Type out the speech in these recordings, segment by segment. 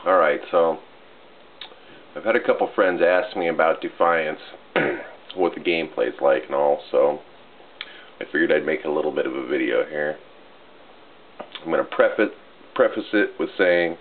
Alright, so I've had a couple friends ask me about Defiance, what the gameplay's like and all, so I figured I'd make a little bit of a video here. I'm going to preface it with saying,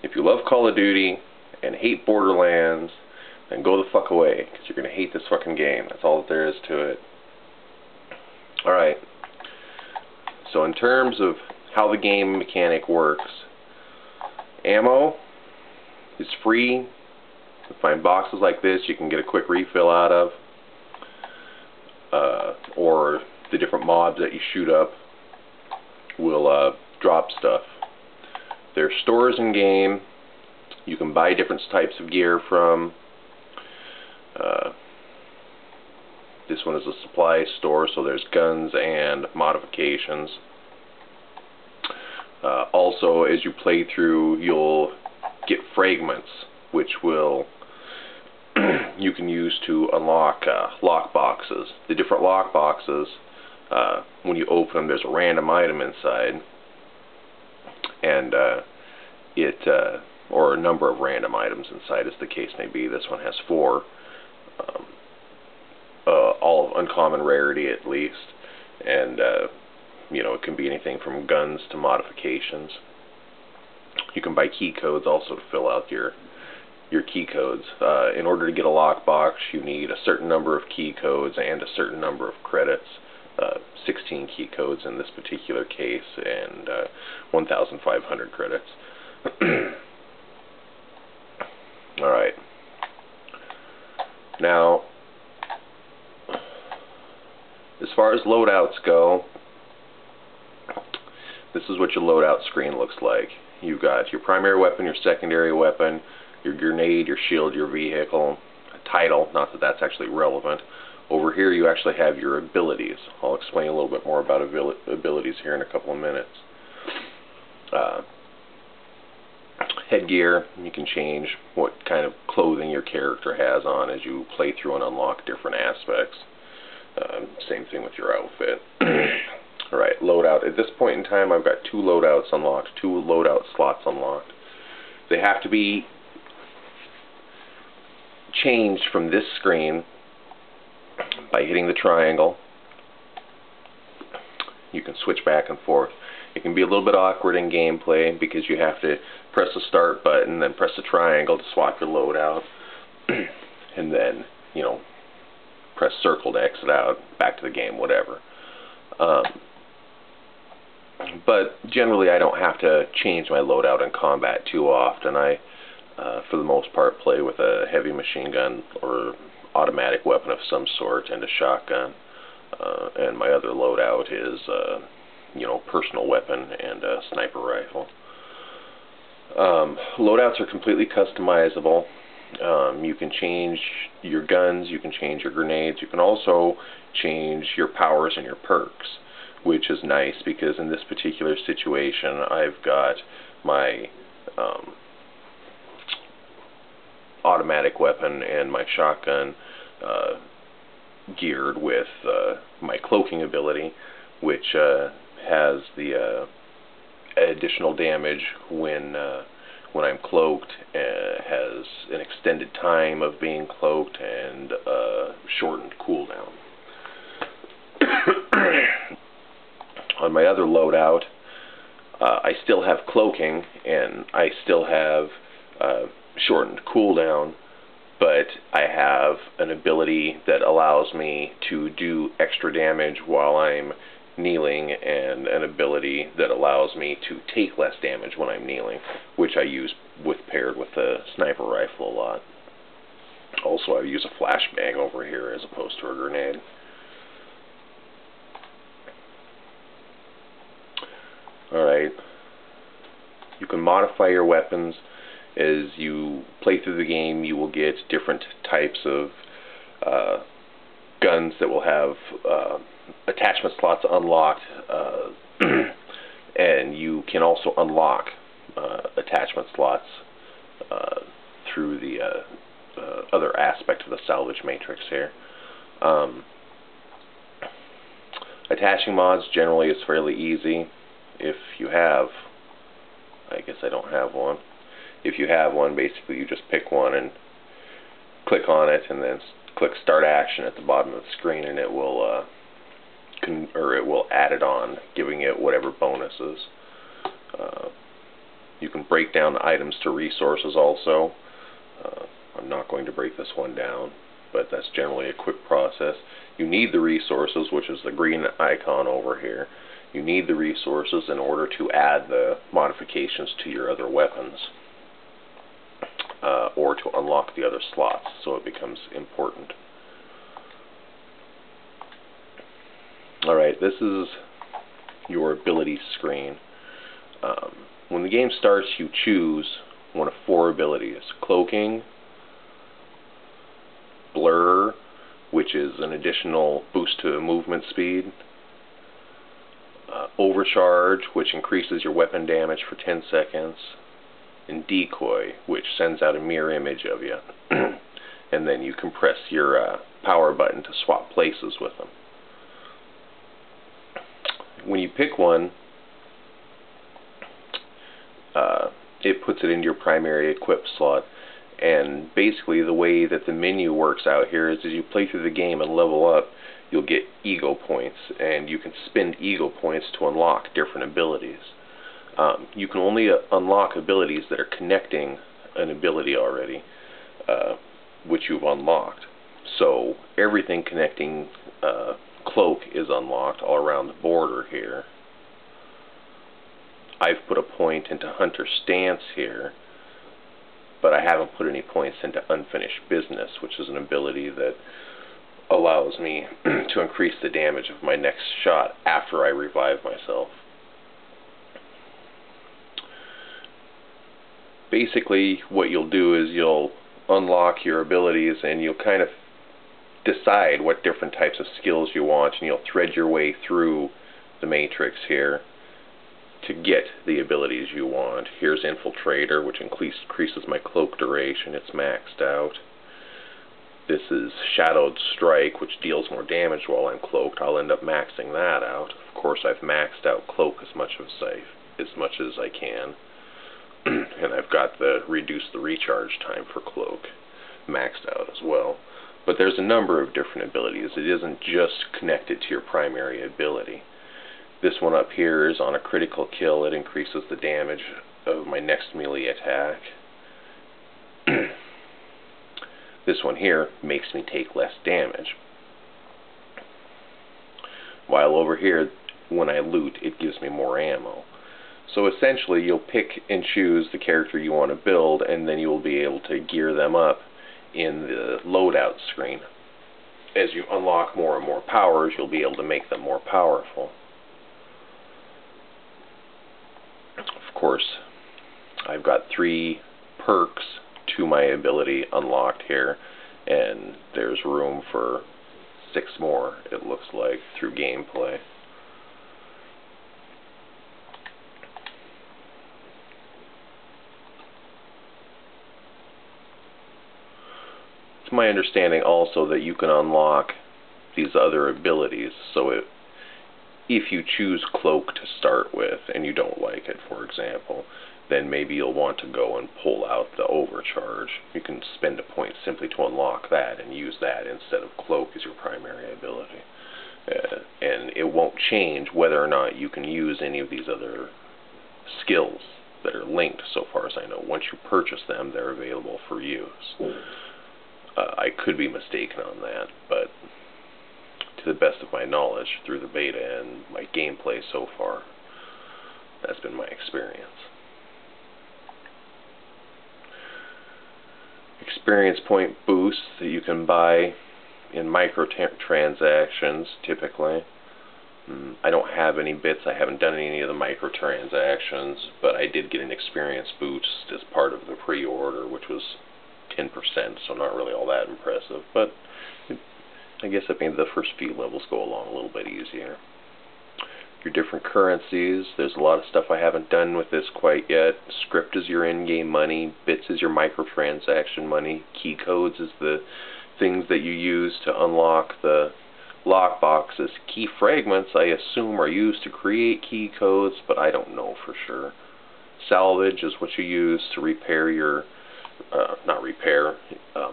if you love Call of Duty and hate Borderlands, then go the fuck away, because you're going to hate this fucking game. That's all that there is to it. Alright, so in terms of how the game mechanic works, ammo is free. You find boxes like this you can get a quick refill out of, or the different mobs that you shoot up will drop stuff. There's stores in game you can buy different types of gear from. This one is a supply store, so there's guns and modifications. Also, as you play through, you'll get fragments, which will you can use to unlock lock boxes. The different lock boxes, when you open them, there's a random item inside, and or a number of random items inside, as the case may be. This one has 4, all of uncommon rarity at least, and you know, it can be anything from guns to modifications. You can buy key codes also to fill out your key codes. In order to get a lockbox, you need a certain number of key codes and a certain number of credits. 16 key codes in this particular case, and 1,500 credits. Alright. Now, as far as loadouts go, this is what your loadout screen looks like. You've got your primary weapon, your secondary weapon, your grenade, your shield, your vehicle, a title, not that that's actually relevant. Over here you actually have your abilities. I'll explain a little bit more about abilities here in a couple of minutes. Headgear, you can change what kind of clothing your character has on as you play through and unlock different aspects. Same thing with your outfit. Alright, loadout. At this point in time, I've got 2 loadouts unlocked, 2 loadout slots unlocked. They have to be changed from this screen by hitting the triangle. You can switch back and forth. It can be a little bit awkward in gameplay because you have to press the start button, then press the triangle to swap your loadout, and then, you know, press circle to exit out, back to the game, whatever. But generally I don't have to change my loadout in combat too often. I, for the most part, play with a heavy machine gun or automatic weapon of some sort and a shotgun. And my other loadout is, you know, personal weapon and a sniper rifle. Loadouts are completely customizable. You can change your guns, you can change your grenades, you can also change your powers and your perks, which is nice because in this particular situation I've got my automatic weapon and my shotgun geared with my cloaking ability, which has the additional damage when I'm cloaked, has an extended time of being cloaked and shortened cooldown. On my other loadout, I still have cloaking and I still have shortened cooldown, but I have an ability that allows me to do extra damage while I'm kneeling, and an ability that allows me to take less damage when I'm kneeling, which I use paired with the sniper rifle a lot. Also, I use a flashbang over here as opposed to a grenade. Alright, you can modify your weapons. As you play through the game, you will get different types of guns that will have attachment slots unlocked, and you can also unlock attachment slots through the other aspect of the salvage matrix here. Attaching mods generally is fairly easy if you have, I guess I don't have one, If you have one, basically you just pick one and click on it, and then click Start Action at the bottom of the screen, and it will add it on, giving it whatever bonuses. You can break down the items to resources also. I'm not going to break this one down, but that's generally a quick process. You need the resources, which is the green icon over here. You need the resources in order to add the modifications to your other weapons, or to unlock the other slots, so it becomes important. Alright, this is your abilities screen. When the game starts, you choose one of 4 abilities: Cloaking, Blur, which is an additional boost to movement speed, Overcharge, which increases your weapon damage for 10 seconds, and Decoy, which sends out a mirror image of you. And then you can press your power button to swap places with them. When you pick one, it puts it into your primary equip slot. And basically the way that the menu works out here is, as you play through the game and level up, you'll get ego points, and you can spend ego points to unlock different abilities. You can only unlock abilities that are connecting an ability already, which you've unlocked. So everything connecting Cloak is unlocked all around the border here. I've put a point into Hunter Stance here, but I haven't put any points into Unfinished Business, which is an ability that allows me to increase the damage of my next shot after I revive myself. Basically, what you'll do is you'll unlock your abilities, and you'll kind of decide what different types of skills you want, and you'll thread your way through the matrix here to get the abilities you want. Here's Infiltrator, which increases my cloak duration. It's maxed out. This is Shadowed Strike, which deals more damage while I'm cloaked. I'll end up maxing that out. Of course, I've maxed out Cloak as much as I can. And I've got the reduce the recharge time for Cloak maxed out as well. But there's a number of different abilities. It isn't just connected to your primary ability. This one up here is on a critical kill. It increases the damage of my next melee attack. This one here makes me take less damage. While over here, when I loot, it gives me more ammo. So essentially, you'll pick and choose the character you want to build, and then you will be able to gear them up in the loadout screen. As you unlock more and more powers, you'll be able to make them more powerful. Of course, I've got 3 perks to my ability unlocked here, and there's room for 6 more, it looks like, through gameplay. It's my understanding also that you can unlock these other abilities, so if you choose Cloak to start with and you don't like it, for example, then maybe you'll want to go and pull out the Overcharge. You can spend a point simply to unlock that and use that instead of Cloak as your primary ability. And it won't change whether or not you can use any of these other skills that are linked, so far as I know. Once you purchase them, they're available for use. I could be mistaken on that, but to the best of my knowledge, through the beta and my gameplay so far, that's been my experience. Experience point boosts that you can buy in microtransactions, typically. I don't have any bits. I haven't done any of the microtransactions, but I did get an experience boost as part of the pre-order, which was 10%, so not really all that impressive, but I guess it made the first few levels go along a little bit easier. Your different currencies, there's a lot of stuff I haven't done with this quite yet. Script is your in-game money, bits is your microtransaction money, key codes is the things that you use to unlock the lockboxes. Key fragments, I assume, are used to create key codes, but I don't know for sure. Salvage is what you use to repair your,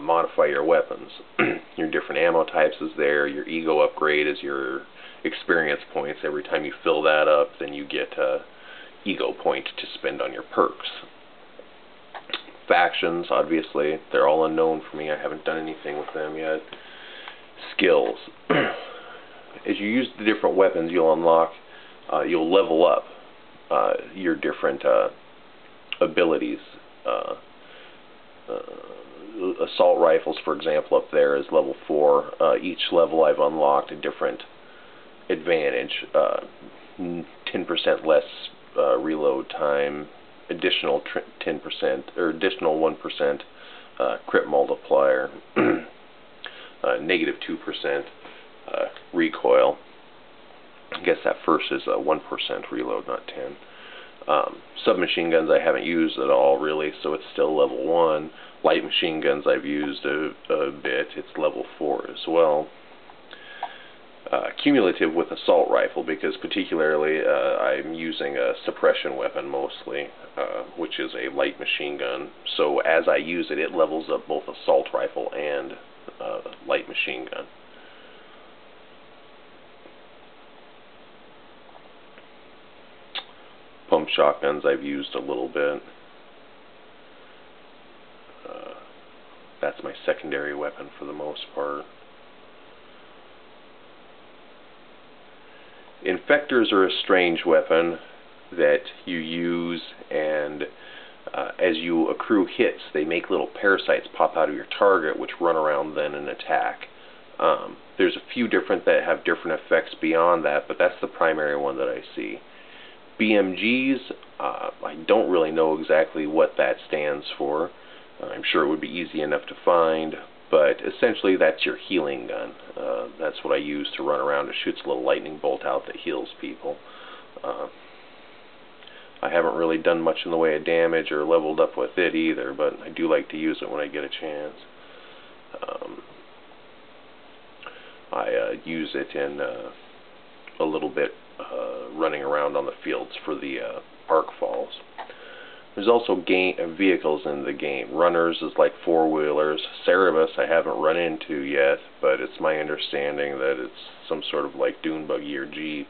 modify your weapons. Your different ammo types is there. Your ego upgrade is your experience points. Every time you fill that up, then you get ego point to spend on your perks. Factions, obviously, they're all unknown for me. I haven't done anything with them yet. Skills. As you use the different weapons, you'll unlock, you'll level up your different abilities. Assault rifles, for example, up there is level 4. Each level I've unlocked a different advantage. 10% less reload time, additional 10% or additional 1% crit multiplier, negative 2% recoil. I guess that first is 1% reload, not 10. Submachine guns I haven't used at all, really, so it's still level 1. Light machine guns I've used a bit. It's level 4 as well. Cumulative with assault rifle, because particularly I'm using a suppression weapon mostly, which is a light machine gun. So as I use it, it levels up both assault rifle and light machine gun. Pump shotguns I've used a little bit. That's my secondary weapon for the most part. Infectors are a strange weapon that you use, and as you accrue hits, they make little parasites pop out of your target, which run around then and attack. There's a few different that have different effects beyond that, but that's the primary one that I see. BMGs, I don't really know exactly what that stands for. I'm sure it would be easy enough to find, but essentially that's your healing gun. That's what I use to run around. It shoots a little lightning bolt out that heals people. I haven't really done much in the way of damage or leveled up with it either, but I do like to use it when I get a chance. I use it in a little bit running around on the fields for the arc falls. There's also vehicles in the game. Runners is like four-wheelers. Cerebus I haven't run into yet, but it's my understanding that it's some sort of like dune buggy or jeep.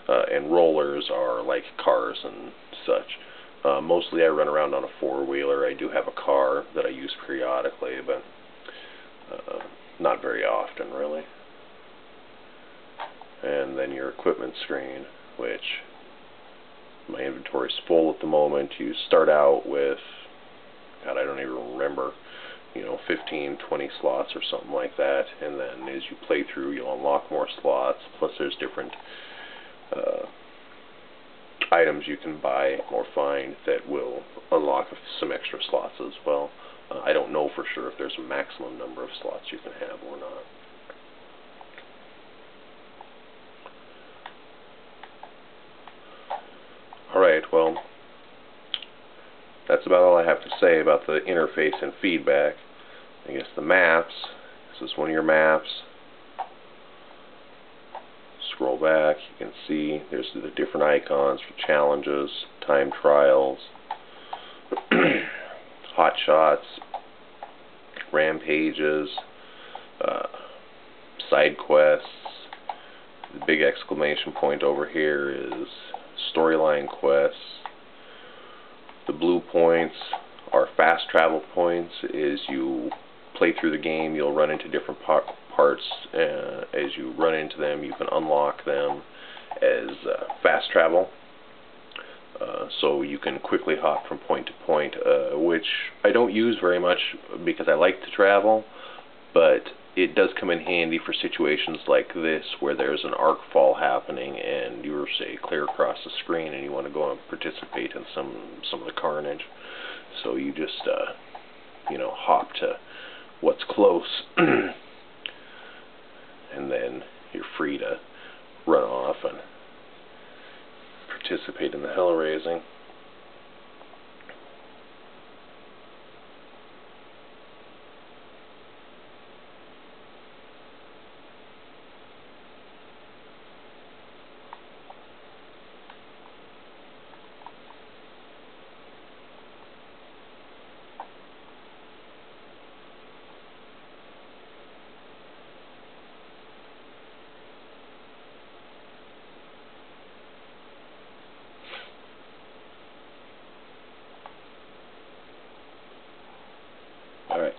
And rollers are like cars and such. Mostly I run around on a four-wheeler. I do have a car that I use periodically, but not very often really. And then your equipment screen, which my inventory is full at the moment. You start out with, God, I don't even remember, 15, 20 slots or something like that, and then as you play through, you'll unlock more slots, plus there's different items you can buy or find that will unlock some extra slots as well. I don't know for sure if there's a maximum number of slots you can have or not. Alright, well, that's about all I have to say about the interface and feedback. I guess the maps, this is one of your maps. Scroll back, you can see there's the different icons for challenges, time trials, hot shots, rampages, side quests. The big exclamation point over here is storyline quests. The blue points are fast travel points. As you play through the game, you'll run into different parts. As you run into them, you can unlock them as fast travel. So you can quickly hop from point to point, which I don't use very much because I like to travel, but it does come in handy for situations like this where there's an arc fall happening and you're, say, clear across the screen and you want to go and participate in some of the carnage. So you just, hop to what's close and then you're free to run off and participate in the hell raising. Alright.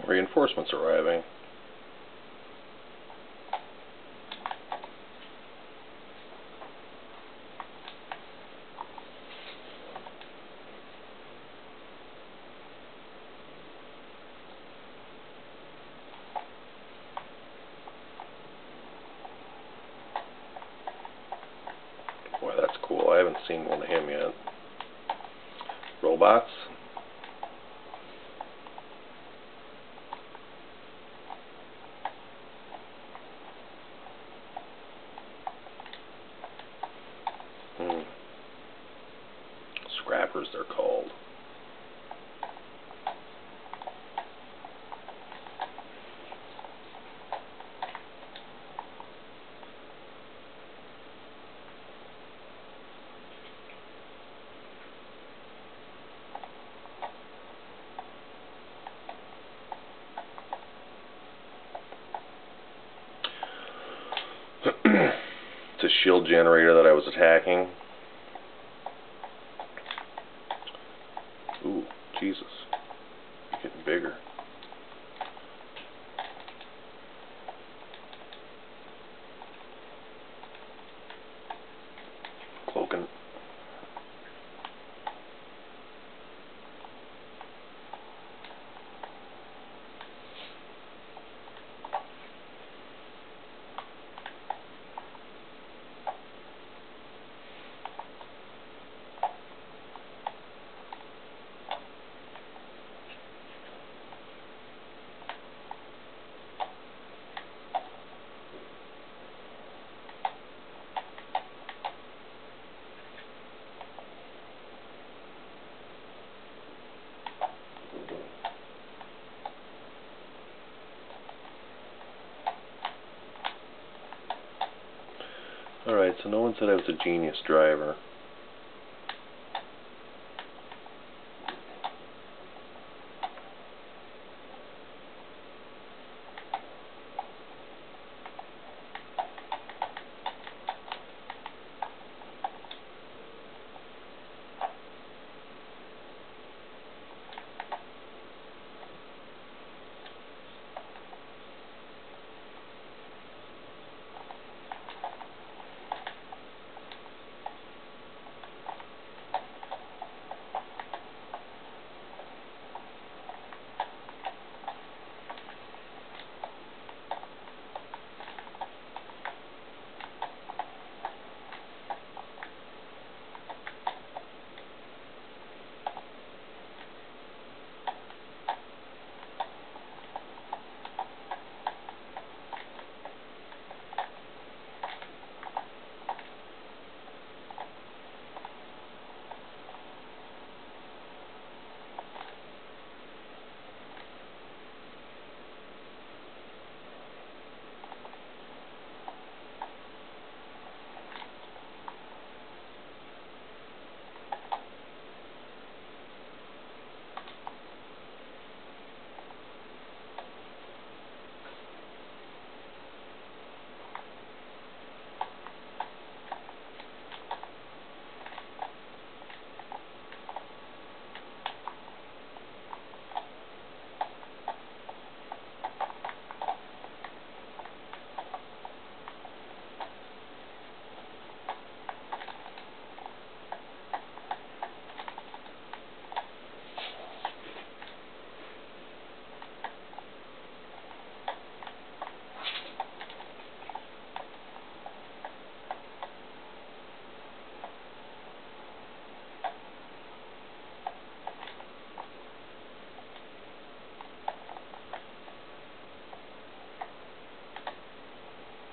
Reinforcements arriving. Boy, that's cool. I haven't seen one of him yet. Robots. Scrappers, they're called. It's a shield generator that I was attacking. Ooh, Jesus. It's getting bigger. Cloaking. Alright, so no one said I was a genius driver.